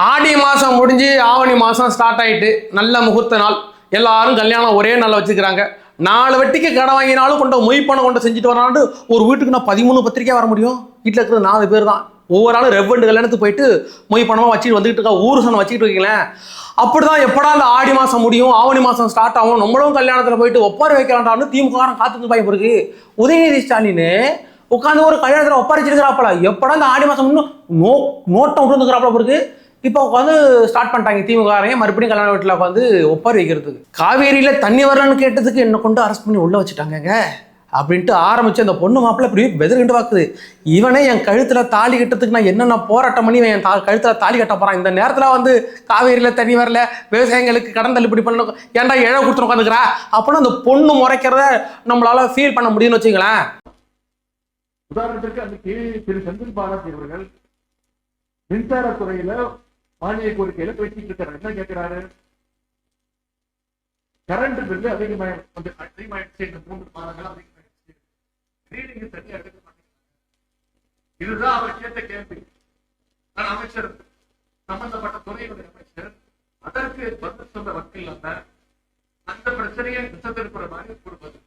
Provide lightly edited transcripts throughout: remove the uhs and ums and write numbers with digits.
ஆடி மாதம் முடிஞ்சு ஆவணி மாதம் ஸ்டார்ட் ஆகிட்டு நல்ல முகூர்த்த நாள். எல்லாரும் கல்யாணம் ஒரே நாளில் வச்சுக்கிறாங்க. 4 வட்டிக்கு கடை வாங்கினாலும் மொய் பணம் கொண்டு செஞ்சுட்டு வராண்டு ஒரு வீட்டுக்கு நான் 13 பத்திரிக்கை வர முடியும். வீட்டில் இருக்கிற 4 பேர் தான். ஒவ்வொரு ஆளும் ரெவெண்டு கல்யாணத்துக்கு போயிட்டு மொய் பணமாக வச்சுட்டு வந்துட்டு இருக்கா. ஊர் சனம் வச்சுக்கிட்டு இருக்கீங்களேன். அப்படிதான் எப்படா அந்த ஆடி மாதம் முடியும், ஆவணி மாதம் ஸ்டார்ட் ஆகும், நம்மளும் கல்யாணத்தில் போயிட்டு ஒப்பாரி வைக்கலான்டான்னு திமுககாரன் காத்துக்கு பாய் பிறகு உதயநிதி ஸ்டாலின் உட்காந்து ஒரு கல்யாணத்தில் ஒப்பாரிச்சிருக்கிறாப்பல. எப்படா இந்த ஆடி மாதம் இன்னும் நோட்டம் விட்டுருந்துக்கிறாப்பல பிறகு இப்போ உட்காந்து ஸ்டார்ட் பண்ணிட்டாங்க திமுககாரங்க மறுபடியும் கல்யாண வீட்டில் உட்காந்து ஒப்பாரி வைக்கிறதுக்கு. காவேரியில் தண்ணி வரலன்னு கேட்டதுக்கு என்னை கொண்டு அரெஸ்ட் பண்ணி உள்ளே வச்சுட்டாங்க அப்படின்ட்டு ஆரம்பிச்சு அந்த பொண்ணு மாப்பிள்ள இப்படி பெதர்கிட்டு பார்க்குது. இவனே என் கழுத்தில் தாலி கட்டுறதுக்கு நான் என்னென்ன போராட்டம் பண்ணி என் கழுத்தில் தாலி கட்ட போகிறான். இந்த நேரத்தில் வந்து காவேரியில் தண்ணி வரல, விவசாயிகளுக்கு கடன் தள்ளுபடி பண்ணணும், ஏன்டா இழவு கொடுத்து உட்காந்துக்கிறா அப்படின்னு அந்த பொண்ணு முறைக்கிறத நம்மளால ஃபீல் பண்ண முடியும்னு வச்சுங்களேன். உதாரணத்திற்கு அந்த திரு செந்தில் பாலாஜி அவர்கள் மின்சாரத்துறையில மானிய கோரிக்கையில பேசிட்டு இருக்காரு. என்ன கேட்கிறாரு? கரண்ட் பில்லு அதிகமாயிடுச்சு, 3 மாதங்கள் அதிகமாயிடுச்சு, ரீடிங் சரியா எடுக்க மாட்டேங்கிறாங்க. இதுதான் அவர் கேட்ட கேள்வி. நான் அமைச்சர், சம்பந்தப்பட்ட துறையினுடைய அமைச்சர், அதற்கு பதில் சொல்ல வக்கீல் அல்ல. அந்த பிரச்சனையை திசைத்திருக்கிற மாதிரி கொடுப்பது.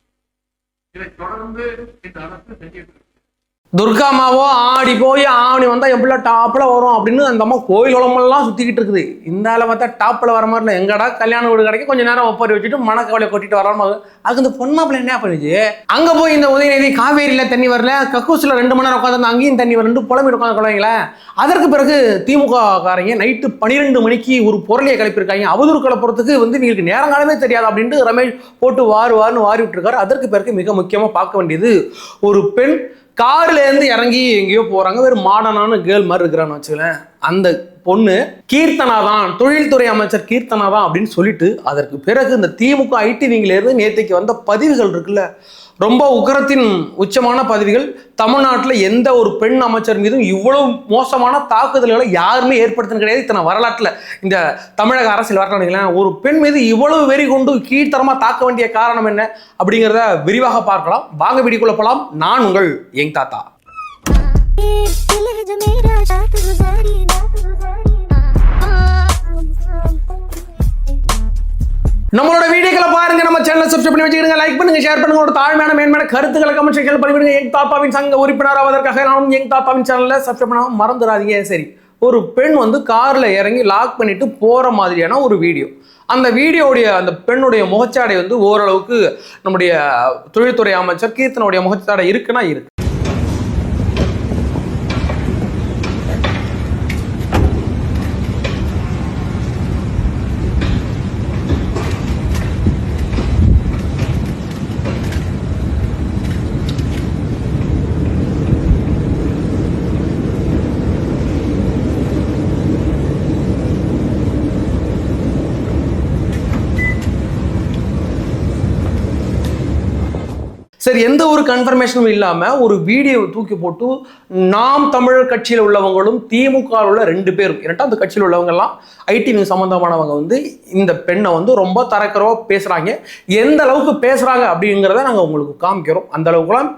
இதை தொடர்ந்து இந்த அரசு செஞ்சிட்டு இருக்கு. துர்காமாவோ ஆடி போய் ஆவணி வந்தால் என் பிள்ளை டாப்பில் வரும் அப்படின்னு அந்த அம்மா கோயில் உலமெல்லாம் சுற்றிக்கிட்டு இருக்குது. இந்த ஆளை பார்த்தா டாப்பில் வர மாதிரி இல்லை. எங்கடா கல்யாண வீடு கிடைக்க கொஞ்சம் நேரம் ஒப்பாரி வச்சுட்டு மணக்கவலையை கொட்டிட்டு வராம அதுக்கு இந்த பொண்ணாப்பில் என்ன பண்ணுச்சு? அங்கே போய் இந்த உதயநிதி காவேரியில் தண்ணி வரல, கக்கூசில் 2 மணி நேரம் உட்காந்து அங்கேயும் தண்ணி வரண்டு புலம்பிட்டு உட்காந்து கொள்வாங்களேன். அதற்கு பிறகு திமுக காரங்க நைட்டு 12 மணிக்கு ஒரு பொருளையை கிளப்பியிருக்காங்க. அவதூறு கிளப்புறதுக்கு வந்து உங்களுக்கு நேரங்காலமே தெரியாது அப்படின்ட்டு ரமேஷ் போட்டு வாருன்னு வாரி விட்டுருக்காரு. அதற்கு பிறகு மிக முக்கியமாக பார்க்க வேண்டியது, ஒரு பெண் கார்ல இருந்து இறங்கி எங்கேயோ போறாங்க. வெறும் மாடர்னான கேர்ள் மாதிரி இருக்கிறான்னு வச்சுக்கலேன். அந்த பொண்ணு கீர்த்தனா தான், தொழில்துறை அமைச்சர் கீர்த்தனா தான் அப்படின்னு சொல்லிட்டு அதற்கு பிறகு இந்த திமுக ஐடி விங்கில இருந்து நேற்றைக்கு வந்த பதிவுகள் இருக்குல்ல, ரொம்ப உக்கரத்தின் உச்சமான பதிவுகள். தமிழ்நாட்டில் எந்த ஒரு பெண் அமைச்சர் மீதும் இவ்வளவு மோசமான தாக்குதல்களை யாருமே ஏற்படுத்தினது கிடையாது. இத்தனை வரலாற்றில் இந்த தமிழக அரசியல் வரலாறுங்களேன். ஒரு பெண் மீது இவ்வளவு வெறி கொண்டு கீழ்த்தரமாக தாக்க வேண்டிய காரணம் என்ன அப்படிங்கிறத விரிவாக பார்க்கலாம். வாங்க வீடியோக்குள்ள போலாம். நான் உங்கள் யங் தாத்தா. நம்மளோட வீடியோக்களை பாருங்க, நம்ம சேனலை சப்ஸ்கிரைப் பண்ணி வச்சுக்கிடுங்க, லைக் பண்ணுங்க, ஷேர் பண்ணுங்க. ஒரு தாழ்மையான மேன்மையான கருத்துக்களை கமெண்ட் செக்ஷன்ல பதிவிடுங்க. யங் தாத்தாவின் சங்க உறுப்பினர் ஆவதற்காக நானும் யங் தாத்தாவின் சேனலை சப்ஸ்கிரைப் பண்ணாம மறந்துடாதீங்க. சரி, ஒரு பெண் வந்து கார்ல இறங்கி லாக் பண்ணிட்டு போற மாதிரியான ஒரு வீடியோ. அந்த வீடியோடைய அந்த பெண்ணுடைய முகச்சாடை வந்து ஓரளவுக்கு நம்முடைய தொழில்துறை அமைச்சர் கீர்த்தனுடைய முகச்சாடை இருக்குன்னா இருக்கு. சரி, எந்த ஒரு கன்ஃபர்மேஷனும் இல்லாமல் ஒரு வீடியோவை தூக்கி போட்டு நாம் தமிழர் கட்சியில் உள்ளவங்களும் திமுக உள்ள 2 பேரும், அந்த கட்சியில் உள்ளவங்கெல்லாம் ஐடி சம்பந்தமானவங்க வந்து இந்த பெண்ணை வந்து ரொம்ப தரக்குறவா பேசுகிறாங்க. எந்த அளவுக்கு பேசுகிறாங்க அப்படிங்கிறத நாங்கள் உங்களுக்கு காமிக்கிறோம். அந்த அளவுக்குலாம்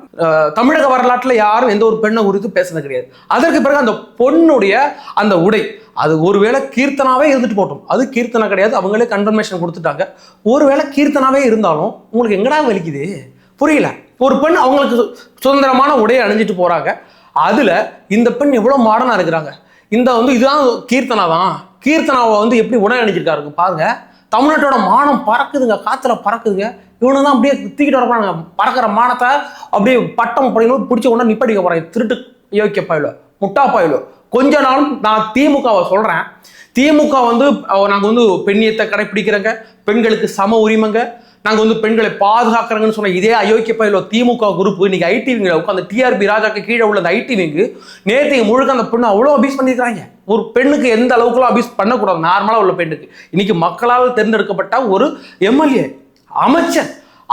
தமிழக வரலாற்றில் யாரும் எந்த ஒரு பெண்ணை குறித்து பேசுனது கிடையாது. அதற்கு பிறகு அந்த பொண்ணுடைய அந்த உடை, அது ஒருவேளை கீர்த்தனாவே இருந்துட்டு போட்டோம். அது கீர்த்தனா கிடையாது, அவங்களே கன்ஃபர்மேஷன் கொடுத்துட்டாங்க. ஒருவேளை கீர்த்தனாவே இருந்தாலும் உங்களுக்கு எங்கடா வலிக்குது? புரியல. ஒரு பெண் அவங்களுக்கு சுதந்திரமான உடையை அணிஞ்சிட்டு போறாங்க. அதுல இந்த பெண் எவ்வளவு மாடர்னா இருக்கிறாங்க. இந்த வந்து இதுதான் கீர்த்தனா தான். கீர்த்தனாவை வந்து எப்படி உடை அணிஞ்சிருக்காரு பாருங்க. தமிழ்நாட்டோட மானம் பறக்குதுங்க, காத்துல பறக்குதுங்க. இவனு தான் அப்படியே தூக்கிட்டு வரப்பாங்க. பறக்கிற மானத்தை அப்படியே பட்டம் படிக்கணும், பிடிச்ச உடனே நிப்படிக்க போறாங்க. திருட்டு யோக்கிய பாயிலோ, முட்டா பாயிலோ. கொஞ்ச நாளும் நான் திமுகவை சொல்றேன். திமுக வந்து நாங்கள் வந்து பெண்ணியத்தை கடைப்பிடிக்கிறோங்க, பெண்களுக்கு சம உரிமைங்க, நாங்கள் வந்து பெண்களை பாதுகாக்கிறோங்கன்னு சொன்ன இதே அயோக்கிய பயிலோ திமுக குரூப் இன்னைக்கு ஐடி விங்கில் உட்காந்து டிஆர்பி ராஜாக்கு கீழே உள்ள அந்த ஐடி விங்கு நேற்று முழுக்க அந்த பெண்ணு அவ்வளோ அபியூஸ் பண்ணியிருக்காங்க. ஒரு பெண்ணுக்கு எந்த அளவுக்குலாம் அபியூஸ் பண்ணக்கூடாது நார்மலாக உள்ள பெண்ணுக்கு. இன்னைக்கு மக்களால் தேர்ந்தெடுக்கப்பட்ட ஒரு எம்எல்ஏ அமைச்சர்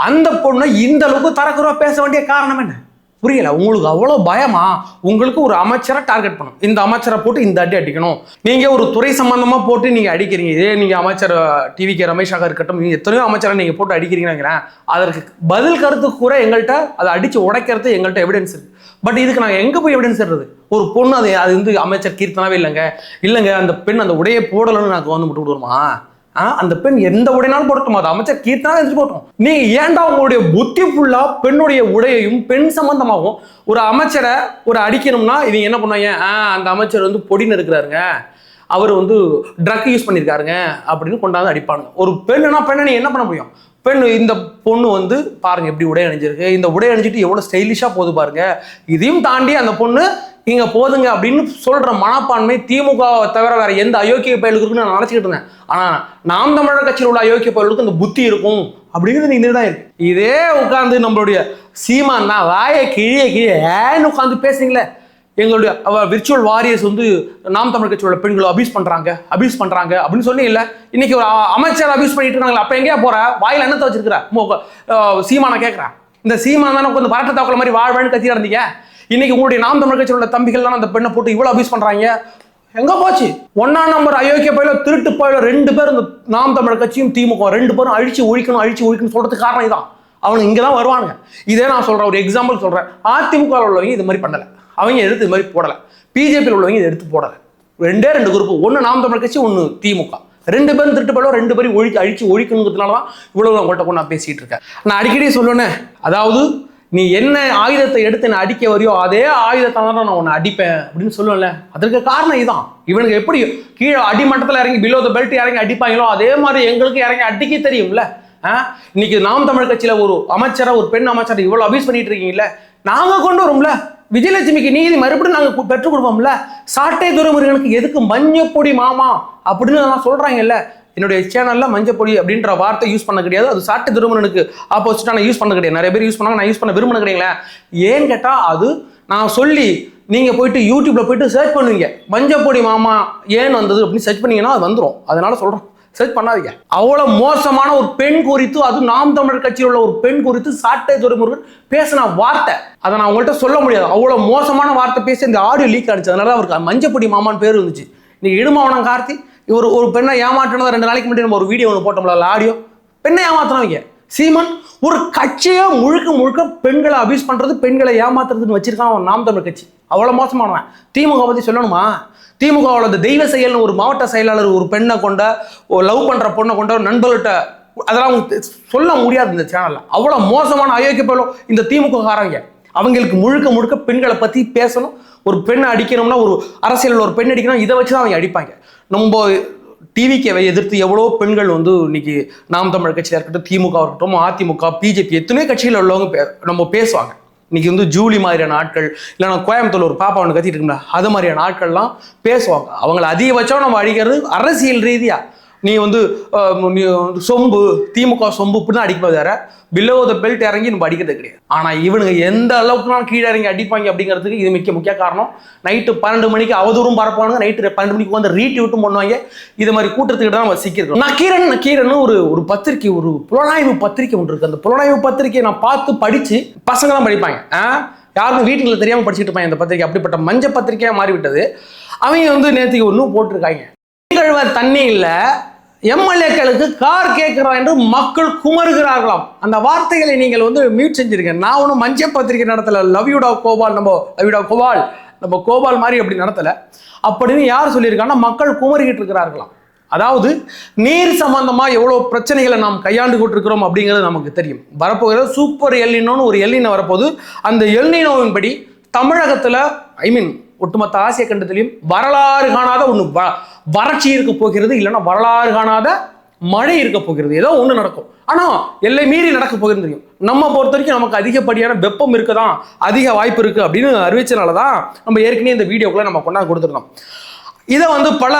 அந்த பொண்ணை இந்த அளவுக்கு தரக்குறவா பேச வேண்டிய காரணம் என்ன? புரியல. உங்களுக்கு அவ்வளோ பயமா? உங்களுக்கு ஒரு அமைச்சரை டார்கெட் பண்ணும், இந்த அமைச்சரை போட்டு இந்த அடி அடிக்கணும். நீங்க ஒரு துறை சம்பந்தமா போட்டு நீங்க அடிக்கிறீங்க. இதே நீங்க அமைச்சர் டிவி.கே. ரமேஷாக இருக்கட்டும், நீங்க எத்தனையோ அமைச்சரை நீங்க போட்டு அடிக்கிறீங்கன்னு அதற்கு பதில் கருத்து கூட எங்கள்கிட்ட அதை அடிச்சு உடைக்கிறது எங்கள்கிட்ட எவிடன்ஸ் இருக்கு. பட் இதுக்கு நாங்கள் எங்கே போய் எவிடன்ஸ் தருது? ஒரு பொண்ணு அது வந்து அமைச்சர் கீர்த்தனாவே இல்லைங்க அந்த பெண் அந்த உடையை போடலன்னு நாங்கள் வந்து விட்டு விடுவோமா? அந்த பெண் எந்த உடையினாலும் போடட்டும், அது அமைச்சர் கீர்த்தனா எடுத்து போட்டோம். நீங்க ஏன்டா உங்களுடைய புத்தி ஃபுல்லா பெண்ணுடைய உடையையும் பெண் சம்பந்தமாகவும் ஒரு அமைச்சரை ஒரு அடிக்கணும்னா இவங்க என்ன பண்ணுவாங்க? அந்த அமைச்சர் வந்து பொடின்னு இருக்கிறாருங்க, அவர் வந்து ட்ரக் யூஸ் பண்ணியிருக்காருங்க அப்படின்னு கொண்டாந்து அடிப்பானுங்க. ஒரு பெண்ணை நீ என்ன பண்ண முடியும்? பெண் இந்த பொண்ணு வந்து பாருங்க எப்படி உடை அணிஞ்சிருக்கு, இந்த உடை அணிஞ்சிட்டு எவ்வளவு ஸ்டைலிஷா போகுது பாருங்க, இதையும் தாண்டி அந்த பொண்ணு இங்க போதுங்க அப்படின்னு சொல்ற மனப்பான்மை திமுக தவிர வேற எந்த அயோக்கிய பயலுக்கு இருக்குன்னு நான் நினைச்சுக்கிட்டு இருந்தேன். ஆனா நாம் தமிழர் கட்சியில் உள்ள அயோக்கிய பயலுக்கு இந்த புத்தி இருக்கும் அப்படிங்கிறது நீங்க தான் இருக்கு. இதே உட்கார்ந்து நம்மளுடைய சீமான் தான் வாயை கிழிய ஏன்னு உட்காந்து பேசுறீங்களே, எங்களுடைய விர்ச்சுவல் வாரியர்ஸ் வந்து நாம் தமிழ் கட்சியோட பெண்களை அபியூஸ் பண்றாங்க அப்படின்னு சொல்லி இல்ல, இன்னைக்கு ஒரு அமைச்சர் அபியூஸ் பண்ணிட்டு இருக்காங்களா? அப்ப எங்கேயா போற? வாயில என்னத்தை வச்சிருக்கிற? சீமானை கேட்கிறேன். இந்த சீமான் தானே கொஞ்சம் வரட்ட தாக்குல மாதிரி வாழ்வான்னு கத்தியா இருந்தீங்க. இன்னைக்கு உங்களுடைய நாம் தமிழ் கட்சியோட தம்பிகள் தான் அந்த பெண்ணை போட்டு இவ்வளவு அபியூஸ் பண்றாங்க. எங்க போச்சு? 1ஆம் நம்பர் அயோக்கிய பயில திருட்டு பயில 2 பேர் இந்த நாம் தமிழ் கட்சியும் திமுக 2 பேரும் அழிச்சு ஒழிக்கணும் சொல்றதுக்கு காரணம் இதான். அவனுக்கு இங்கதான் வருவானுங்க. இதே நான் சொல்றேன், ஒரு எக்ஸாம்பிள் சொல்றேன். அதிமுக உள்ளவங்க இது மாதிரி பண்ணல, அவங்க எடுத்து இது மாதிரி போடல. பிஜேபி உள்ளவங்க இதை எடுத்து போடல. 2 குரூப், ஒன்னு நாம் தமிழ் கட்சி, ஒன்னு திமுக. 2 பேரும் திருட்டு போயிடும், 2 பேரும் அழிச்சு ஒழிக்கணுங்கிறதுனாலதான் இவ்வளவு உங்கள்கிட்ட கொண்டு நான் பேசிட்டு இருக்கேன். நான் அடிக்கடி சொல்லுவேன், அதாவது நீ என்ன ஆயுதத்தை எடுத்து என்ன அடிக்க வரையோ அதே ஆயுதத்தை தான் நான் உன்னை அடிப்பேன் அப்படின்னு சொல்லுவேன்ல. அதற்கு காரணம் இதுதான். இவனுக்கு எப்படி கீழே அடிமட்டத்தில் இறங்கி பிலோ த பெல்ட் இறங்கி அடிப்பாங்களோ அதே மாதிரி எங்களுக்கு இறங்கி அடிக்க தெரியும்ல. இன்னைக்கு நாம் தமிழ் கட்சியில ஒரு அமைச்சரை, ஒரு பெண் அமைச்சரை இவ்வளவு அபியூஸ் பண்ணிட்டு இருக்கீங்கல்ல, நாங்க கொண்டு வரோம்ல. விஜயலட்சுமிக்கு நீதி மறுபடியும் நாங்க பெற்றுக் கொடுப்போம்ல. சாட்டை துரைமுருகனுக்கு எதுக்கு மஞ்சப்பொடி மாமா அப்படின்னு நான் சொல்றாங்கல்ல. என்னுடைய சேனல்ல மஞ்சப்பொடி அப்படின்ற வார்த்தை யூஸ் பண்ண கிடையாது. அது சாட்டை துரைமுருகனுக்கு ஆப்போசிட்டா நான் யூஸ் பண்ண கிடையாது. நிறைய பேர் யூஸ் பண்ணாங்க, நான் யூஸ் பண்ண விரும்பின கிடையாது. ஏன்னு கேட்டா அது நான் சொல்லி நீங்க போயிட்டு யூடியூப்ல போயிட்டு சர்ச் பண்ணுவீங்க, மஞ்சப்பொடி மாமா ஏன் வந்தது அப்படின்னு சர்ச் பண்ணீங்கன்னா அது வந்துடும். அதனால சொல்றேன், சர்ச் பண்ணாதீங்க. அவ்வளவு மோசமான ஒரு பெண் குறித்து, அது நாம் தமிழர் கட்சியில் உள்ள ஒரு பெண் குறித்து சாட்டை துரைமுருகன் பேசின வார்த்தை, அதை நான் உங்கள்கிட்ட சொல்ல முடியாது. அவ்வளவு மோசமான வார்த்தை பேசி இந்த ஆடியோ லீக் ஆனிச்சு. அதனால அவருக்கு மஞ்சப்பொடி மாமான்னு பேர் இருந்துச்சு. நீங்க இடுமாவனம் கார்த்தி ஒரு பெண்ணை ஏமாற்றினதை 2 நாளைக்கு முன்னாடி நம்ம ஒரு வீடியோ ஒன்று போட்டோம்ல, ஆடியோ. பெண்ணை ஏமாத்தினவங்க சீமன் ஒரு கட்சியை முழுக்க பெண்களை அபியூஸ் பண்றது, பெண்களை ஏமாத்துறதுன்னு வச்சிருக்கான் நாம் தமிழ் கட்சி. அவ்வளவு மோசமானவன். திமுக பத்தி சொல்லணுமா? திமுகவோட தெய்வ செயல்னு ஒரு மாவட்ட செயலாளர் ஒரு பெண்ணை கொண்ட, லவ் பண்ற பொண்ணை கொண்ட நண்பர்கள்ட்ட, அதெல்லாம் சொல்ல முடியாது இந்த சேனல்ல. அவ்வளவு மோசமான அயோக்கிய போலும் இந்த திமுக காரங்க. அவங்களுக்கு முழுக்க பெண்களை பத்தி பேசணும். ஒரு பெண்ணை அடிக்கணும்னா, ஒரு அரசியல் ஒரு பெண் அடிக்கணும், இதை வச்சுதான் அவங்க அடிப்பாங்க. நம்ம டிவிக்கேவை எதிர்த்து எவ்வளோ பெண்கள் வந்து இன்னைக்கு நாம் தமிழ் கட்சியில் இருக்கட்டும், திமுக இருக்கட்டும், அதிமுக, பிஜேபி, எத்தனையோ கட்சியில் உள்ளவங்க நம்ம பேசுவாங்க. இன்னைக்கு வந்து ஜூலி மாதிரியான ஆட்கள், இல்லைன்னா கோயம்புத்தூர் ஒரு பாப்பா ஒன்று கத்திட்டு இருக்குங்களா, அது மாதிரியான ஆட்கள்லாம் பேசுவாங்க. அவங்களை அதிகபட்சம் நம்ம அடிக்கிறது அரசியல் ரீதியா. நீ வந்து சொம்பு, திமுக சொம்பு இப்படிதான் அடிப்பது வேற, பிலோ த பெல்ட் இறங்கி நம்ம அடிக்கிறது கிடையாது. ஆனா இவனுங்க எந்த அளவுக்குனாலும் கீழே இறங்கி அடிப்பாங்க அப்படிங்கிறதுக்கு இது முக்கிய காரணம். நைட்டு 12 மணிக்கு அவதூறும் பரப்பானுங்க, நைட்டு 12 மணிக்கு வந்து ரீட்யூட்டும் பண்ணுவாங்க. இது மாதிரி கூட்டத்துக்கிட்ட தான் நம்ம சிக்கிறோம். நக்கீரன் ஒரு பத்திரிக்கை, ஒரு புலனாய்வு பத்திரிக்கை ஒன்று இருக்கு. அந்த புலனாய்வு பத்திரிக்கையை நான் பார்த்து படிச்சு, பசங்க தான் படிப்பாங்க, யாருக்கும் வீட்டுல தெரியாம படிச்சுட்டு இருப்பாங்க. இந்த பத்திரிக்கை அப்படிப்பட்ட மஞ்ச பத்திரிக்கையா மாறிவிட்டது. அவங்க வந்து நேற்றுக்கு ஒன்றும் போட்டிருக்காங்க, தண்ணி இல்ல எம்எல்ஏக்களுக்கு கார் கேட்கிறோம் என்று மக்கள் குமருகிறார்களாம். அந்த வார்த்தைகளை நீங்கள் வந்து மியூட் செஞ்சிருங்க. நான் ஒன்றும் மஞ்ச பத்திரிகை நடத்தல, லவ்யூடா கோபால், நம்ம கோபால் மாதிரி அப்படி நடத்தல. அப்படின்னு யார் சொல்லியிருக்காங்கன்னா மக்கள் குமரிக்கிட்டு இருக்கிறார்களாம். அதாவது நீர் சம்பந்தமா எவ்வளவு பிரச்சனைகளை நாம் கையாண்டு கொண்டிருக்கிறோம் அப்படிங்கிறது நமக்கு தெரியும். வரப்போகிற சூப்பர் எல்னினோன்னு ஒரு எல்னினோ வரப்போது. அந்த எல்னினோவின் படி தமிழகத்துல, ஒட்டுமொத்த ஆசிய கண்டத்திலையும் வரலாறு காணாத ஒன்று வறட்சி இருக்க போகிறது, இல்லைன்னா வரலாறு காணாத மழை இருக்க போகிறது. ஏதோ ஒன்று நடக்கும், ஆனா எல்லை மீறி நடக்க போகிறது தெரியும். நம்ம பொறுத்த வரைக்கும் நமக்கு அதிகப்படியான வெப்பம் இருக்குதான், அதிக வாய்ப்பு இருக்கு அப்படின்னு அறிவிச்சனாலதான் நம்ம ஏற்கனவே இந்த வீடியோக்குள்ள நம்ம கொண்டாந்து கொடுத்துருந்தோம். இதை வந்து பல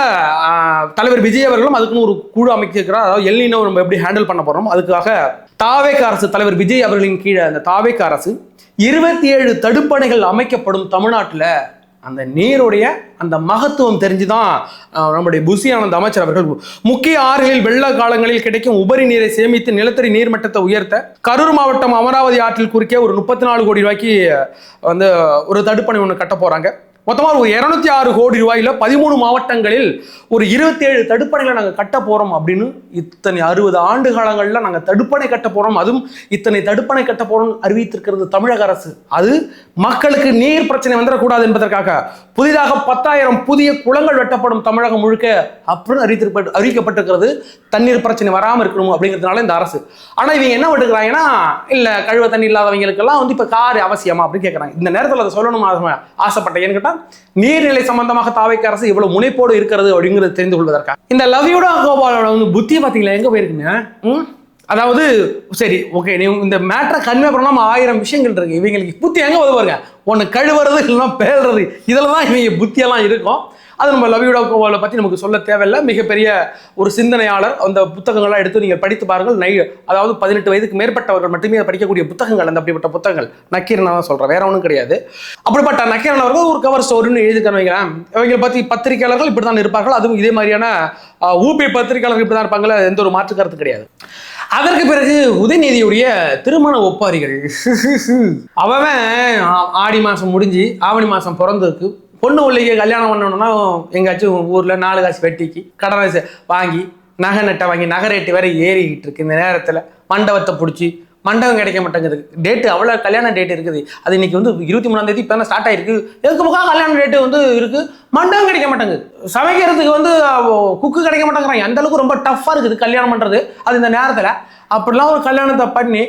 தலைவர் விஜய் அவர்களும் அதுக்குன்னு ஒரு குழு அமைக்கிறார். அதாவது எல்னினோ நம்ம எப்படி ஹேண்டில் பண்ண போறோம், அதுக்காக தாவேக அரசு, தலைவர் விஜய் அவர்களின் கீழே அந்த தாவேக அரசு 27 தடுப்பணைகள் அமைக்கப்படும் தமிழ்நாட்டில் அந்த நீருடைய அந்த மகத்துவம் தெரிஞ்சுதான் நம்முடைய புசி ஆனந்த் அமைச்சர் அவர்கள் முக்கிய ஆறுகளில் வெள்ள காலங்களில் கிடைக்கும் உபரி நீரை சேமித்து நிலத்தடி நீர்மட்டத்தை உயர்த்த கரூர் மாவட்டம் அமராவதி ஆற்றில் குறுக்கே ஒரு 34 கோடி ரூபாய்க்கு வந்து ஒரு தடுப்பணை ஒன்று கட்ட போறாங்க. மொத்தமாக ஒரு 206 கோடி ரூபாயில 13 மாவட்டங்களில் ஒரு 27 தடுப்பணைகளை நாங்கள் கட்ட போறோம் அப்படின்னு இத்தனை 60 ஆண்டு காலங்களில் நாங்கள் தடுப்பணை கட்ட போறோம், அதுவும் இத்தனை தடுப்பணை கட்ட போறோம் அறிவித்திருக்கிறது தமிழக அரசு. அது மக்களுக்கு நீர் பிரச்சனை வந்துடக்கூடாது என்பதற்காக புதிதாக 10,000 புதிய குளங்கள் வெட்டப்படும் தமிழகம் முழுக்க அப்படின்னு அறிவிக்கப்பட்டிருக்கிறது. தண்ணீர் பிரச்சனை வராமல் இருக்கணும் அப்படிங்கிறதுனால இந்த அரசு. ஆனால் இவங்க என்ன விட்டுக்கிறாங்கன்னா, இல்லை கழுவ தண்ணி இல்லாதவங்களுக்கெல்லாம் வந்து இப்போ கார் அவசியமா அப்படின்னு கேட்குறாங்க. இந்த நேரத்தில் அதை சொல்லணும் ஆசைப்பட்டேன். ஏன்னு கேட்டால் நீர்நிலை சம்பந்தமாக தாவைக்கு அரசு இவ்வளவு முனைப்போடு இருக்கிறது அப்படிங்கிறது தெரிந்து கொள்வதற்காக. இந்த லவ்யூடா கோபாலோட வந்து புத்தி பார்த்தீங்களா எங்க போயிருக்குங்க. அதாவது சரி ஓகே, நீ இந்த மேட்டரை கன்வே பண்ணாம 1000 விஷயங்கள் இருக்கு. இவங்களுக்கு புத்தி எங்க வருவாங்க, ஒன்று கழுவுறது இல்லைன்னா பேழ்றது, இதில் தான் இவங்க புத்தியெல்லாம் இருக்கும். அது நம்ம லவ்யூடா கோபாலை பற்றி நமக்கு சொல்ல தேவையில்லை. மிகப்பெரிய ஒரு சிந்தனையாளர். அந்த புத்தகங்கள்லாம் எடுத்து நீங்கள் படித்து பாருங்கள். அதாவது 18 வயதுக்கு மேற்பட்டவர்கள் மட்டுமே படிக்கக்கூடிய புத்தகங்கள் அந்த அப்படிப்பட்ட புத்தகங்கள். நக்கீரன் தான் சொல்கிறேன், வேற ஒன்றும் கிடையாது. அப்படிப்பட்ட நக்கீரன் அவர்கள் ஒரு கவர் ஸ்டோரின்னு எழுதிக்கிறேன் வைக்கிறேன். இவங்களை பற்றி பத்திரிகையாளர்கள் இப்படி தான் இருப்பார்கள். அதுவும் இதே மாதிரியான ஊபி பத்திரிகையாளர்கள் இப்படி தான் இருப்பாங்களே, எந்த ஒரு மாற்று கருத்து கிடையாது. அதற்கு பிறகு உதயநிதியுடைய திருமண ஒப்பாரிகள். அவன் ஆடி மாதம் முடிஞ்சு ஆவணி மாதம் பிறந்ததுக்கு பொண்ணு உள்ளிக்கு கல்யாணம் பண்ணணும்னா எங்காச்சும் ஊரில் 4 காசு வெட்டிக்கு கடனை வாங்கி நகை நட்டை வாங்கி நகை ரேட்டு வேற ஏறிக்கிட்டு இருக்கு. இந்த நேரத்தில் மண்டபத்தை பிடிச்சி மண்டபம் கிடைக்க மாட்டேங்குது. டேட்டு அவ்வளோ கல்யாண டேட் இருக்குது. அது இன்னைக்கு வந்து 23ஆம் தேதி இப்போ தான் ஸ்டார்ட் ஆயிருக்கு. எதுக்கு முக்காக கல்யாண டேட்டு வந்து இருக்கு, மண்டபம் கிடைக்க மாட்டேங்குது. சமைக்கிறதுக்கு வந்து குக்கு கிடைக்க மாட்டேங்கிறாங்க. அந்த அளவுக்கு ரொம்ப டஃப்பாக இருக்குது கல்யாணம் பண்ணுறது. அது இந்த நேரத்தில் அப்படிலாம் ஒரு கல்யாணத்தை பண்ணி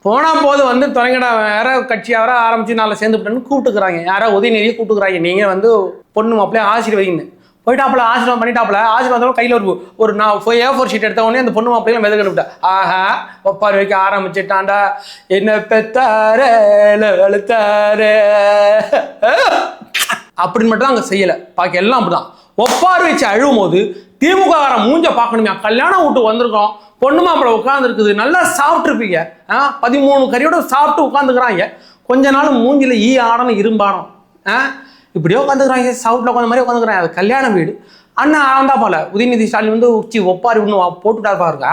போனா போது வந்து தொடங்கிட வேற கட்சியாக வேற ஆரம்பிச்சு நாளில் சேர்ந்துவிட்டேன்னு கூப்பிட்டுக்கிறாங்க. யாரோ உதயநிதியை கூப்பிட்டுக்கிறாங்க. நீங்கள் வந்து பொண்ணு மாப்பிள்ளையே ஆசீர்வதிங்க போயிட்டாப்புல, ஆசீர்வாதம் பண்ணிட்டாப்புல. ஆசீர்வாதம் கையில் ஒரு நான் A4 ஷீட் எடுத்த உடனே அந்த பொண்ணு மாப்பிள்ளையும் மெதக்கிட்டேன். ஆஹா ஒப்பாரி வைக்க ஆரம்பிச்சுட்டாண்டா, என்ன பெத்தாரே வெளுத்தாரே அப்படின்னு மட்டும் தான் அங்கே செய்யலை. பாக்கி எல்லாம் அப்படிதான். ஒப்பாரி வச்சு அழுவும் போது திமுக மூஞ்ச பார்க்கணுமே. கல்யாணம் விட்டு வந்திருக்கோம், பொண்ணு மாப்பிள்ளை உட்காந்துருக்குது, நல்லா சாப்பிட்ருப்பீங்க. 13 கறியோட சாப்பிட்டு உட்காந்துக்கிறாங்க. கொஞ்ச நாள் மூஞ்சில ஆடணும் இரும்பாடம் இப்படியோ உட்காந்துக்கிறாங்க. சவுட்டில் உட்காந்த மாதிரி உட்காந்துக்கிறாங்க. அது கல்யாண வீடு. அண்ணா ஆண்டா போல உதயநிதி ஸ்டாலின் வந்து உச்சி ஒப்பாரி ஒன்று போட்டுட்டா பாருங்க.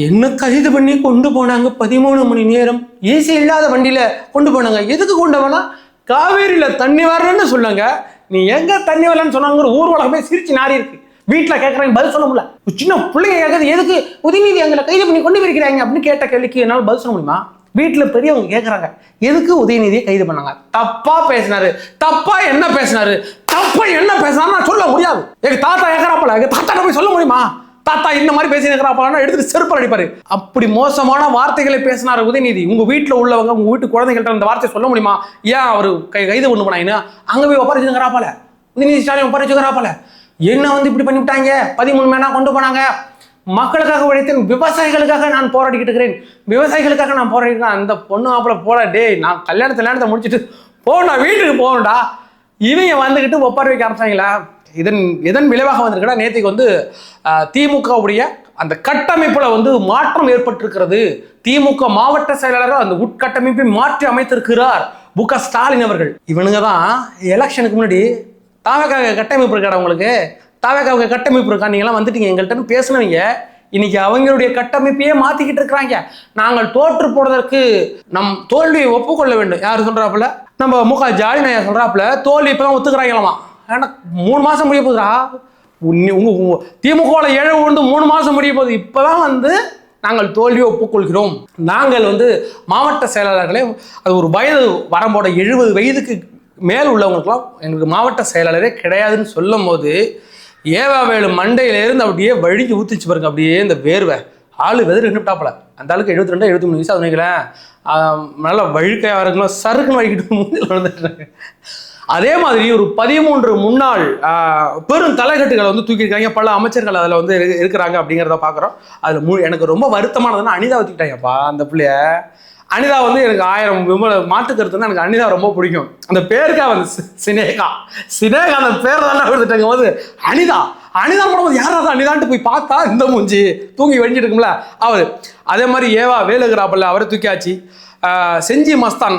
என்ன கைது பண்ணி கொண்டு போனாங்க 13 மணி நேரம். ஏசி இல்லாத வண்டியில கொண்டு போனாங்க. எதுக்கு கொண்டு போனா காவேரியில தண்ணி வரலன்னு சொன்னாங்க. நீ எங்க தண்ணி வரலன்னு சொன்னாங்க. ஊர் உலகமே சிரிச்சு நாரி இருக்கு. வீட்டில் கேட்குறாங்க, பதில் சொல்ல முடியல. சின்ன பிள்ளைங்க கேட்குறது, எதுக்கு உதயநிதி எங்களை கைது பண்ணி கொண்டு போயிருக்கிறாங்க அப்படின்னு கேட்ட கேள்விக்கு என்னால் பதில் சொல்ல முடியுமா? வீட்டில் பெரியவங்க கேட்குறாங்க, எதுக்கு உதயநிதியை கைது பண்ணாங்க? தப்பா பேசினாரு. தப்பா என்ன பேசினாரு? தப்பா என்ன பேசினாரு நான் சொல்ல முடியாது. எங்க தாத்தா கேட்கறாப்பல, எங்க தாத்தா போய் சொல்ல முடியுமா? தாத்தா இந்த மாதிரி பேசினாப்பா எடுத்துட்டு செருப்பு அடிப்பாரு. அப்படி மோசமான வார்த்தைகளை பேசினாரு உதயநிதி. உங்க வீட்டில் உள்ளவங்க, உங்க வீட்டு குழந்தைகள்ட்ட அந்த வார்த்தை சொல்ல முடியுமா? ஏன் அவர் கைது கொண்டு போனாங்கன்னு அங்கே போய் ஒப்படைச்சுக்கிறாப்பல. உதயநிதி ஸ்டாலின் ஒப்படைச்சுக்கிறாப்பல. என்ன வந்து இப்படி பண்ணிவிட்டாங்க? 13 மணி நேரம் கொண்டு போனாங்க. மக்களுக்காக உழைத்தேன், விவசாயிகளுக்காக நான் போராடிக்கிட்டு இருக்கிறேன், விவசாயிகளுக்காக நான் போராடிக்கிறேன். அந்த பொண்ணு மாப்பிள்ள போல, டே நான் கல்யாணத்தை முடிச்சுட்டு நான் வீட்டுக்கு போகணும்டா. இவங்க வந்துக்கிட்டு ஒப்பாரி வைக்க ஆரம்பிச்சாங்களா? இதன் விளைவாக வந்திருக்கா நேற்றுக்கு வந்து திமுகவுடைய அந்த கட்டமைப்புல வந்து மாற்றம் ஏற்பட்டிருக்கிறது. திமுக மாவட்ட செயலாளர் அந்த உட்கட்டமைப்பை மாற்றி அமைத்திருக்கிறார் மு க ஸ்டாலின் அவர்கள். இவனுங்க தான் எலெக்ஷனுக்கு முன்னாடி தாவேக்காக கட்டமைப்பு இருக்காடா உங்களுக்கு, தாவேக்காவுக்கு கட்டமைப்பு இருக்கா, நீங்களாம் வந்துட்டீங்க எங்கள்கிட்ட பேசுனவங்க இன்னைக்கு அவங்களுடைய கட்டமைப்பையே மாத்திக்கிட்டு இருக்கிறாங்க. நாங்கள் தோற்று போடுவதற்கு நம் தோல்வியை ஒப்புக்கொள்ள வேண்டும். யார் சொல்றாப்புல? நம்ம மு க ஸ்டாலின் சொல்றாப்புல தோல்வி இப்பதான் ஒத்துக்கிறாங்களாமா. ஏன்னா 3 மாசம் முடிய போகுதுடா. திமுக இழவு வந்து 3 மாசம் முடிய போகுது. இப்பதான் வந்து நாங்கள் தோல்வியை ஒப்புக்கொள்கிறோம். நாங்கள் வந்து மாவட்ட செயலாளர்களே, அது ஒரு வயது வரம்போட 70 வயதுக்கு மேல் உள்ளவங்களுக்குலாம் எங்களுக்கு மாவட்ட செயலாளரே கிடையாதுன்னு சொல்லும் போது ஏவாவேலு மண்டையிலேருந்து அப்படியே வழிஞ்சு ஊற்றிச்சு பாருங்க. அப்படியே இந்த வேர்வை ஆளு வெதர் நின்றுட்டாப்புல. அந்த ஆளுக்கு 72 73 வயசு. அது நினைக்கிறேன் நல்லா வழுக்கையாக இருக்குன்னா சருக்குன்னு வழிக்கிட்டு மூஞ்சில் வந்துட்டுறாங்க. அதே மாதிரி ஒரு 13 முன்னாள் பெரும் தலைகட்டுகளை வந்து தூக்கியிருக்காங்க. பல அமைச்சர்கள் அதில் வந்து இருக்கிறாங்க அப்படிங்கிறத பார்க்குறோம். அதில் எனக்கு ரொம்ப வருத்தமானதுன்னா அனிதா ஊற்றிக்கிட்டாங்கப்பா அந்த பிள்ளைய. அனிதா வந்து எனக்கு 1000 மாற்று கருத்து தான். எனக்கு அனிதா ரொம்ப பிடிக்கும். அந்த பேருக்கா வந்து சினேகா அந்த பேர் தானே எடுத்துட்டாங்க போது அனிதா போடும்போது யாராவது அனிதான்ட்டு போய் பார்த்தா இந்த மூஞ்சி தூங்கி வெடிஞ்சிட்டு இருக்கும்ல அவர். அதே மாதிரி ஏவா வேலுகிறாப்பல்ல, அவரை தூக்கியாச்சு. செஞ்சி மஸ்தான்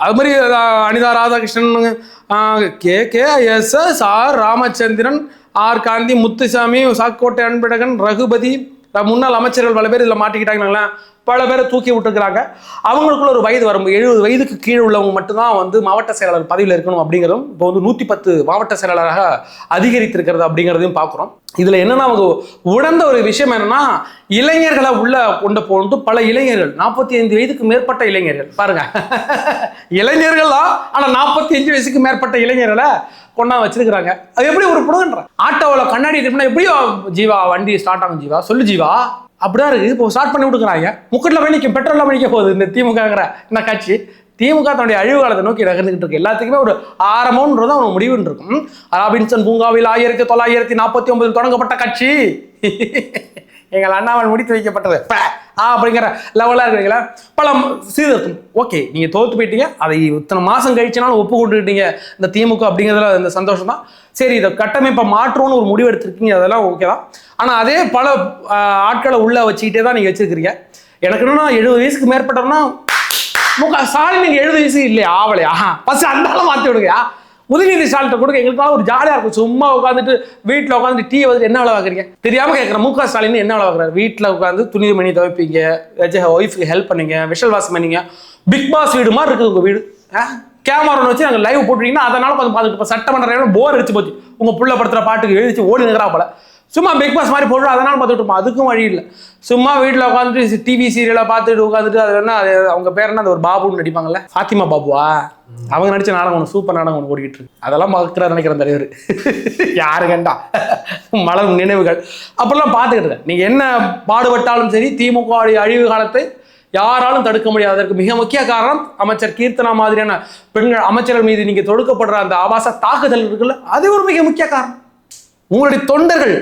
அது மாதிரி Anitha Radhakrishnan, KKSS, R Ramachandran, R Gandhi, Muthusamy, Sakkottai Anbazhagan, Raghupathi, முன்னாள் அமைச்சர்கள் பல பேர் இதில் மாட்டிக்கிட்டாங்களா, பல பேரை தூக்கி விட்டுருக்குறாங்க. அவங்களுக்குள்ள ஒரு வயது வரம்பு 70 வயதுக்கு கீழே உள்ளவங்க மட்டும்தான் வந்து மாவட்ட செயலாளர் பதவியில் இருக்கணும் அப்படிங்கிறதும் இப்போ வந்து 110 மாவட்ட செயலாளராக அதிகரித்திருக்கிறது அப்படிங்கிறதையும் பார்க்குறோம். இதில் என்னன்னா அவங்க உணர்ந்த ஒரு விஷயம் என்னன்னா, இளைஞர்களை உள்ள கொண்டு போட்டு பல இளைஞர்கள் 45 வயதுக்கு மேற்பட்ட இளைஞர்கள் பாருங்க, இளைஞர்கள் தான், ஆனால் 45 வயசுக்கு மேற்பட்ட இளைஞர்களை கொண்டா வச்சிருக்கிறாங்க. அது எப்படி ஒரு புடுங்கன்ற ஆட்டோவில் கண்ணாடி திருப்பினா எப்படி ஜீவா வண்டி ஸ்டார்ட் ஆகும், ஜீவா சொல்லு ஜீவா, அப்படிதான் இருக்கு. இப்போ ஸ்டார்ட் பண்ணி விட்டுக்கிறாங்க. முக்கட்டில் போய் நிற்கும், பெட்ரோலில் போய் நிற்க போகுது இந்த திமுகங்கிற இந்த கட்சி. திமுக தன்னுடைய அழிவு காலத்தை நோக்கி நகர்ந்துகிட்டு இருக்கு. எல்லாத்துக்குமே ஒரு ஆரம்பம்ன்றது அவன் முடிவுன்னு இருக்கும். ராபின்சன் பூங்காவில் 1949 தொடங்கப்பட்ட கட்சி எங்கள் அண்ணாவன் முடித்து வைக்கப்பட்டது அப்படிங்கிற லெவலாக இருக்கிறீங்களா, பல சீர்திருத்தம். ஓகே, நீங்கள் தோற்று போயிட்டீங்க, அதை இத்தனை மாதம் கழிச்சுனாலும் ஒப்பு கொண்டுக்கிட்டீங்க இந்த திமுக அப்படிங்கிறதுல இந்த சந்தோஷம் தான். சரி, இதை கட்டமைப்பை மாற்றணும்னு ஒரு முடிவு எடுத்திருக்கீங்க, அதெல்லாம் ஓகே தான். ஆனால் அதே பல ஆட்களை உள்ளே வச்சுக்கிட்டே தான் நீங்கள் வச்சுருக்கிறீங்க. எனக்கு என்னன்னா 70 வயசுக்கு மேற்பட்டோம்னா ஸ்டாலின் நீங்கள் 70 வயசு இல்லையா ஆவலையா, ஃபஸ்ட்டு அந்தாலும் மாற்றி விடுங்கயா, உதயநிதி ஸ்டாலின் கொடுக்க எங்களுக்காக ஒரு ஜாலியாக இருக்கும். சும்மா உட்காந்துட்டு வீட்டில் உட்காந்துட்டு டீ வந்து என்ன வேலை பார்க்குறீங்க தெரியாமல் கேட்குறேன். MK ஸ்டாலின் என்ன வேலை பார்க்குறாரு, வீட்டில் உட்காந்து துணிமணி துவைப்பீங்க, ஒய்ஃபுக்கு ஹெல்ப் பண்ணீங்க, விஷல் வாஷ் பண்ணீங்க, பிக் பாஸ் வீடு மாதிரி இருக்குது உங்கள் வீடு. கேமரா வச்சு நாங்கள் லைவ் போட்டுட்டீங்கன்னா அதனால கொஞ்சம் பார்த்துட்டு சட்டமன்ற போர் அடிச்சு போச்சு, உங்கள் புள்ள படுத்துகிற பாட்டுக்கு எழுதிச்சு ஓடி நிற்கிறா போல, சும்மா பிக் பாஸ் மாதிரி போட்டு அதனால பார்த்துட்டு இருப்போம். அதுக்கும் வழி இல்லை. சும்மா வீட்டில் உட்காந்துட்டு டிவி சீரியலை பார்த்துட்டு உட்காந்துட்டு அது என்ன, அது அவங்க பேர் என்ன, அது ஒரு பாபுன்னு நடிப்பாங்கல்ல, ஃபாத்திமா பாபுவா, அவங்க நடிச்ச நாடகம் ஒன்று, சூப்பர் நாடகம் ஒன்று ஓடிக்கிட்டு இருக்கு, அதெல்லாம் பார்க்குறாரு நினைக்கிறேன் தலைவர் யாரு கண்டா மலர் நினைவுகள் அப்பெல்லாம் பார்த்துக்கிட்டு. நீங்கள் என்ன பாடுபட்டாலும் சரி திமுக அழிவு காலத்தை யாராலும் தடுக்க முடியாது. அதற்கு மிக முக்கிய காரணம் அமைச்சர் கீர்த்தனா மாதிரியான பெண்கள் அமைச்சர்கள் மீது நீங்கள் தொடுக்கப்படுற அந்த ஆபாச தாக்குதல் இருக்குல்ல, அது ஒரு மிக முக்கிய காரணம். உங்களுடைய தொண்டர்கள்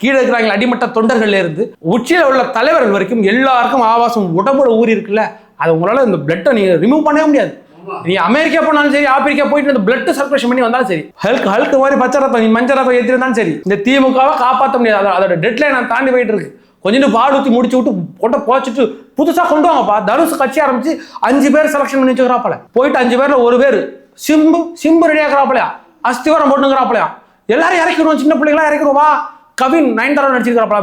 கீழே இருக்கிறாங்க, அடிமட்ட தொண்டர்கள்ல இருந்து உச்சியில் உள்ள தலைவர்கள் வரைக்கும் எல்லாருக்கும் ஆபாசம் உடம்புல ஊறி இருக்குல்ல, அது உங்களால இந்த பிளட்டை நீங்க ரிமூவ் பண்ணவே முடியாது. நீ அமெரிக்கா போனாலும் சரி, ஆப்பிரிக்கா போயிட்டு இந்த பிளட் சர்க்குலேஷன் பண்ணி வந்தாலும் சரி, ஹல்க் மாதிரி பச்சை ரத்தம், நீ மஞ்சள் ரத்தம் ஏற்றிருந்தாலும் சரி, இந்த திமுகவை காப்பாற்ற முடியாது. அதோட டெட்லைன் நான் தாண்டி போயிட்டு இருக்கு. கொஞ்சம் பாடு ஊற்றி முடிச்சு விட்டு கொண்ட போச்சுட்டு புதுசாக கொண்டு வாங்கப்பா. தனுஷ் கட்சி ஆரம்பிச்சு 5 பேர் செலக்ஷன் பண்ணி வச்சுக்கிறாப்பல, போயிட்டு 5 பேர்ல ஒரு பேர் சிம்பு ரெடியாக்குறாப்பலையா, அஸ்திவாரம் போட்டுங்கிறாப்பலையா, எல்லாரும் இறக்கிடுவோம், சின்ன பிள்ளைங்களா இறக்கிடுவா. கவின் 9 நடிச்சிருக்காப்ல,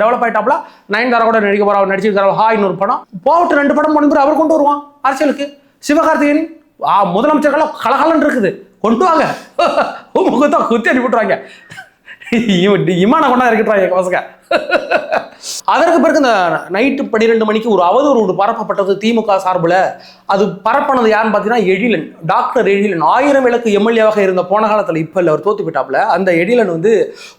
டெவலப் ஆயிட்டாப்ல, 9 கூட நடிக்க போறா, நடிச்சிருக்காரு. இன்னொரு படம் போட்டு 2 படம் பண்ணி அவர் கொண்டு வருவான் அரசியலுக்கு. சிவகார்த்திகேயன் முதலமைச்சர்கள் கலகலன்னு இருக்குது, கொண்டு வாங்க முகத்தான் குத்தி அனுப்பிட்டுறாங்க, இமான கொண்டா இருக்கட்டாங்க பசங்க. அதற்கு பிறகு இந்த நைட்டு 12 மணிக்கு ஒரு அவதூறு பரப்பப்பட்டது திமுக சார்பில். அது பரப்பினது யாருன்னு பார்த்தீங்கன்னா எழிலன், டாக்டர் எழிலன். 1000 விளக்கு எம்எல்ஏவாக இருந்த போன காலத்தில், இப்போ இல்லை, அவர் தோத்து போயிட்டாப்ல. அந்த எழிலன் வந்து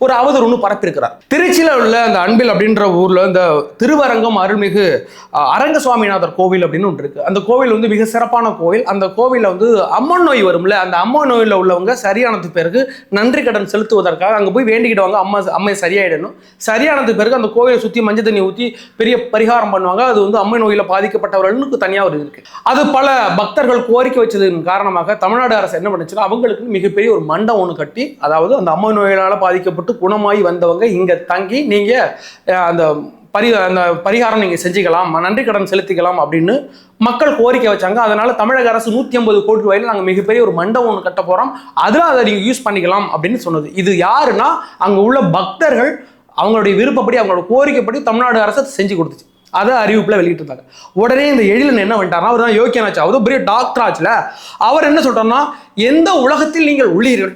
ஒரு அவதூறு பரப்பியிருக்கிறார். திருச்சியில் உள்ள அந்த அன்பில் அப்படின்ற ஊரில் இந்த திருவரங்கம் அருள்மிகு அரங்க சுவாமிநாதர் கோவில் அப்படின்னு ஒன்று இருக்குது. அந்த கோவில் வந்து மிக சிறப்பான கோவில். அந்த கோவிலில் வந்து அம்மன் நோய் வரும்ல, அந்த அம்மன் நோயில் உள்ளவங்க சரியானது பிறகு நன்றி கடன் செலுத்துவதற்காக அங்கே போய் வேண்டிக்கிடுவாங்க, அம்மை சரியாயிடணும். சரியானது பிறகு அந்த கோவிலை சுற்றி மஞ்சள் தண்ணி ஊற்றி பெரிய பரிகாரம் பண்ணுவாங்க. அது வந்து அம்மை நோயில் பாதிக்கப்பட்டவர்களுக்கு தனியாக ஒரு இருக்கு. அது பல பக்தர்கள் கோரிக்கை வச்சதன் காரணமாக தமிழ்நாடு அரசு என்ன பண்ணுச்சுன்னா, அவங்களுக்கு மிகப்பெரிய ஒரு மண்டபம் ஒன்று கட்டி, அதாவது அந்த அம்மை நோயினால் பாதிக்கப்பட்டு குணமாகி வந்தவங்க இங்கே தங்கி நீங்கள் அந்த பரிகாரம் நீங்கள் செஞ்சுக்கலாம், நன்றி கடன் செலுத்திக்கலாம் அப்படின்னு மக்கள் கோரிக்கை வச்சாங்க. அதனால தமிழக அரசு 150 கோடி ரூபாயில் நாங்கள் மிகப்பெரிய ஒரு மண்டபம் ஒன்று கட்ட போகிறோம், அதில் அதை நீங்கள் யூஸ் பண்ணிக்கலாம் அப்படின்னு சொன்னது. இது யாருன்னா, அங்கே உள்ள பக்தர்கள் அவங்களுடைய விருப்பப்படி அவங்களோட கோரிக்கைப்படி தமிழ்நாடு அரசு செஞ்சு கொடுத்துச்சு. அதை அறிவிப்புல வெளியிட்டு இருந்தாங்க. உடனே இந்த எழிலன் என்ன பண்ணிட்டாருன்னா, அவர் தான் யோக்கியனாச்சு, அவரும் பெரிய டாக்டர் ஆச்சுல, அவர் என்ன சொல்றாருன்னா, எந்த உலகத்தில் நீங்கள் உள்ளீர்கள்,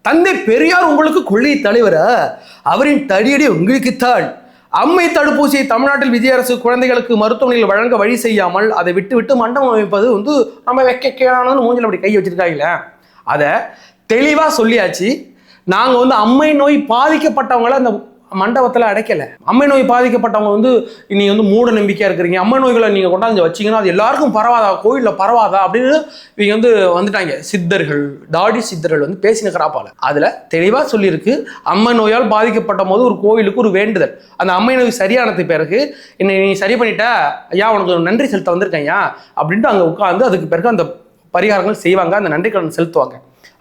தந்தை பெரியார் உங்களுக்கு கொள்ளை தலைவர், அவரின் தடியடி உங்களுக்குத்தான். அம்மை தடுப்பூசியை தமிழ்நாட்டில் விஜய அரசு குழந்தைகளுக்கு மருத்துவமனையில் வழங்க வழி செய்யாமல் அதை விட்டு மண்டபம் அமைப்பது வந்து நம்ம வைக்கணும் மூஞ்சில் அப்படி கை வச்சிருக்காங்களே, அதை தெளிவாக சொல்லியாச்சு. நாங்கள் வந்து அம்மை நோய் பாதிக்கப்பட்டவங்கள அந்த மண்டபத்தில் அடைக்கல. அம்மை நோய் பாதிக்கப்பட்டவங்க வந்து நீங்கள் வந்து மூட நம்பிக்கையாக இருக்கிறீங்க, அம்மை நோய்களை நீங்கள் கொண்டாந்து வச்சிங்கன்னா அது எல்லாருக்கும் பரவாதா, கோயிலில் பரவாதா அப்படின்னு இவங்க வந்து வந்துட்டாங்க. சித்தர்கள், தாடி சித்தர்கள் வந்து பேசினுக்கிறாப்பால. அதில் தெளிவாக சொல்லியிருக்கு, அம்மை நோயால் பாதிக்கப்பட்ட போது ஒரு கோவிலுக்கு ஒரு வேண்டுதல், அந்த அம்மை நோய் சரியானது பிறகு என்னை நீ சரி பண்ணிட்ட ஐயா, உனக்கு நன்றி செலுத்த வந்திருக்கேன் ஐயா அப்படின்ட்டு அங்கே உட்காந்து அதுக்கு பிறகு அந்த பரிகாரங்கள் செய்வாங்க, அந்த நன்றி கடன் செலுத்துவாங்க.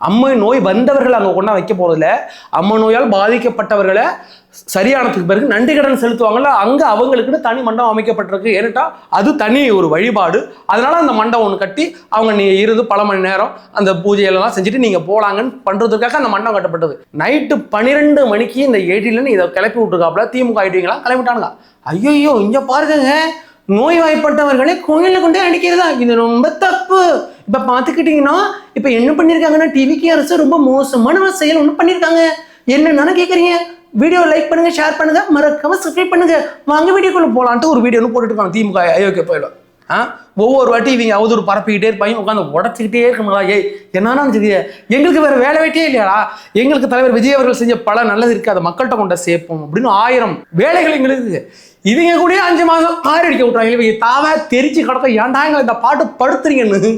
அம்மை நோய் வந்தவர்கள் அங்கே கொண்டா வைக்க போறதில்ல, அம்மை நோயால் பாதிக்கப்பட்டவர்களை சரியானதுக்கு பிறகு நன்றி கடன் செலுத்துவாங்கல்ல, அங்க அவங்களுக்குன்னு தனி மண்டபம் அமைக்கப்பட்டிருக்கு. ஏன்னுட்டா அது தனி ஒரு வழிபாடு. அதனால அந்த மண்டபம் ஒன்று கட்டி அவங்க நீங்க இருந்து பல மணி நேரம் அந்த பூஜையெல்லாம் செஞ்சுட்டு நீங்க போலாங்கன்னு பண்றதுக்காக அந்த மண்டபம் கட்டப்பட்டது. நைட்டு 12 மணிக்கு இந்த 18 இதை கிளப்பி விட்டுருக்காப்புல திமுக ஐடிங்களாம் கிளம்பிட்டானுங்க. ஐயோ இங்க பாருங்க, நோய்வாய்ப்பட்டவர்களை கோயில கொண்டே அடிக்கிறதா, இது ரொம்ப தப்பு. இப்ப பாத்துக்கிட்டீங்கன்னா இப்ப என்ன பண்ணிருக்காங்கன்னா டிவிக்கு அரசு ரொம்ப மோசமான செயல் ஒண்ணு பண்ணிருக்காங்க. என்னன்னு கேக்குறீங்க? வீடியோ லைக் பண்ணுங்க, ஷேர் பண்ணுங்க, மறக்காம சப்ஸ்கிரைப் பண்ணுங்க. வாங்க வீடியோக்குள்ள போலான்ட்டு ஒரு வீடியோ போட்டுட்டு இருக்காங்க திமுக அயோக்கிய போயிடும். ஒவ்வொரு வாட்டி இவங்க அவதூறு பரப்பிக்கிட்டே இருப்பாங்க, உட்காந்து உடச்சிக்கிட்டே இருக்கணுங்களா? என்னன்னா எங்களுக்கு வேற வேலை வெட்டியே இல்லையாடா, எங்களுக்கு தலைவர் விஜய் அவர்கள் செஞ்ச பல நல்லது இருக்கு, அதை மக்கள்கிட்ட கொண்ட சேர்ப்போம் அப்படின்னு 1000 வேலைகள் எங்களுக்கு. இவங்க கூட 5 மாதம் ஆறு அடிக்க விட்டுறாங்க. இவங்க தாவா தெரிச்சு கிடக்க ஏன்டா எங்களை இந்த பாட்டு படுத்துறீங்கன்னு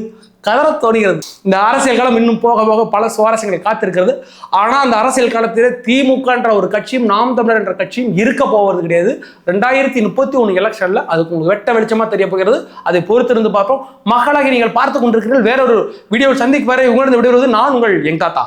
கதற தோணுகிறது. இந்த அரசியல் காலம் இன்னும் போக போக பல சுவாரஸ்யங்களை காத்திருக்கிறது. ஆனா அந்த அரசியல் காலத்திலே திமுக என்ற ஒரு கட்சியும் நாம் தமிழர் என்ற கட்சியும் இருக்க போவது கிடையாது. 2031 எலெக்ஷன்ல அதுக்கு உங்களுக்கு வெட்ட வெளிச்சமா தெரிய போகிறது. அதை பொறுத்திருந்து பார்ப்போம். மக்களாக நீங்கள் பார்த்து கொண்டிருக்கிறீர்கள். வேறொரு வீடியோவில் சந்திக்கு வரை உங்களிடம் விடுவது நான் உங்கள் எங் தாத்தா.